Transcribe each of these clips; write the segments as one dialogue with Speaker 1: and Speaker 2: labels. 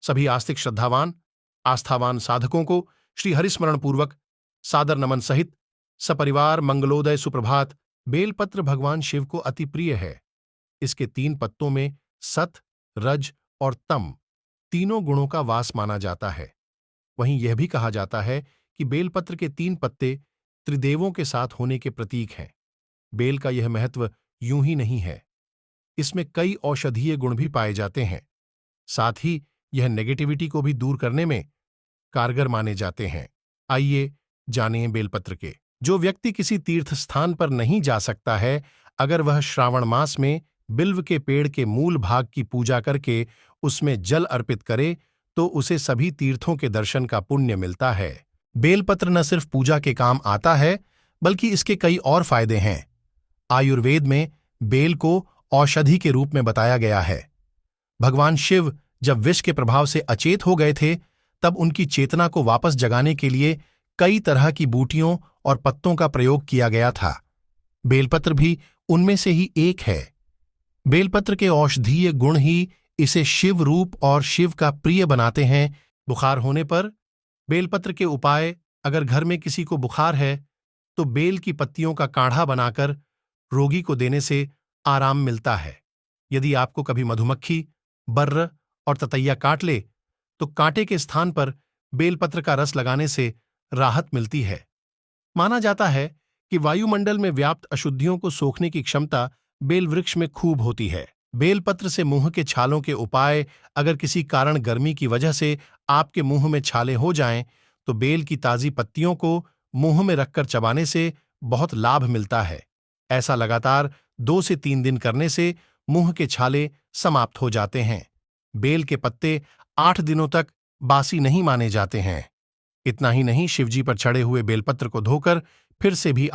Speaker 1: सभी आस्तिक श्रद्धावान आस्थावान साधकों को श्री हरिस्मरण पूर्वक सादर नमन सहित सपरिवार मंगलोदय सुप्रभात। बेलपत्र भगवान शिव को अति प्रिय है। इसके 3 पत्तों में सत, रज और तम तीनों गुणों का वास माना जाता है। वहीं यह भी कहा जाता है कि बेलपत्र के 3 पत्ते त्रिदेवों के साथ होने के प्रतीक हैं। बेल का यह महत्व यूं ही नहीं है, इसमें कई औषधीय गुण भी पाए जाते हैं। साथ ही यह नेगेटिविटी को भी दूर करने में कारगर माने जाते हैं। आइए जानें बेलपत्र के। जो व्यक्ति किसी तीर्थ स्थान पर नहीं जा सकता है, अगर वह श्रावण मास में बिल्व के पेड़ के मूल भाग की पूजा करके उसमें जल अर्पित करे तो उसे सभी तीर्थों के दर्शन का पुण्य मिलता है। बेलपत्र न सिर्फ पूजा के काम आता है, बल्कि इसके कई और फायदे हैं। आयुर्वेद में बेल को औषधि के रूप में बताया गया है। भगवान शिव जब विष के प्रभाव से अचेत हो गए थे, तब उनकी चेतना को वापस जगाने के लिए कई तरह की बूटियों और पत्तों का प्रयोग किया गया था। बेलपत्र भी उनमें से ही एक है। बेलपत्र के औषधीय गुण ही इसे शिव रूप और शिव का प्रिय बनाते हैं। बुखार होने पर बेलपत्र के उपाय। अगर घर में किसी को बुखार है तो बेल की पत्तियों का काढ़ा बनाकर रोगी को देने से आराम मिलता है। यदि आपको कभी मधुमक्खी, बर्र और ततैया काट ले तो कांटे के स्थान पर बेलपत्र का रस लगाने से राहत मिलती है। माना जाता है कि वायुमंडल में व्याप्त अशुद्धियों को सोखने की क्षमता बेल वृक्ष में खूब होती है। बेलपत्र से मुंह के छालों के उपाय। अगर किसी कारण गर्मी की वजह से आपके मुंह में छाले हो जाएं, तो बेल की ताजी पत्तियों को मुंह में रखकर चबाने से बहुत लाभ मिलता है। ऐसा लगातार 2 से 3 दिन करने से मुंह के छाले समाप्त हो जाते हैं। बेल के पत्ते 8 दिनों तक बासी नहीं माने जाते हैं। इतना ही नहीं, शिवजी पर चढ़े हुए बेलपत्र को धोकर फिर से भी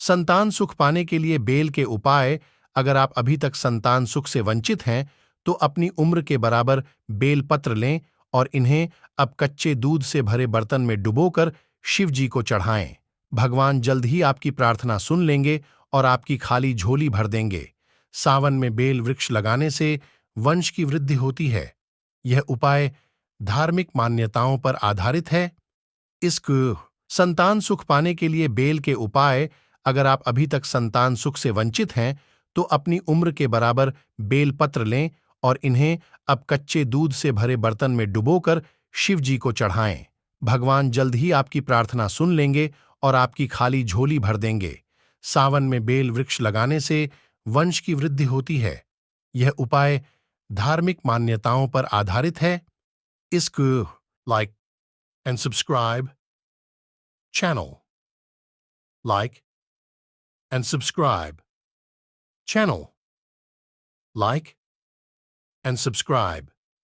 Speaker 1: संतान सुख पाने के लिए बेल के उपाय। अगर आप अभी तक संतान सुख से वंचित हैं, तो अपनी उम्र के बराबर बेलपत्र लें और इन्हें अब कच्चे दूध से भरे बर्तन में डुबोकर शिवजी को चढ़ाएं। भगवान जल्द ही आपकी प्रार्थना सुन लेंगे और आपकी खाली झोली भर देंगे। सावन में बेल वृक्ष लगाने से वंश की वृद्धि होती है। यह उपाय धार्मिक मान्यताओं पर आधारित है। इसको संतान सुख पाने के लिए बेल के उपाय। अगर आप अभी तक संतान सुख से वंचित हैं, तो अपनी उम्र के बराबर बेलपत्र लें और इन्हें अब कच्चे दूध से भरे बर्तन में डुबोकर शिवजी को चढ़ाएं। भगवान जल्द ही आपकी प्रार्थना सुन लेंगे और आपकी खाली झोली भर देंगे। सावन में बेल वृक्ष लगाने से वंश की वृद्धि होती है। यह उपाय धार्मिक मान्यताओं पर आधारित है। इसको like and subscribe channel. Like and subscribe. Channel. Like and subscribe.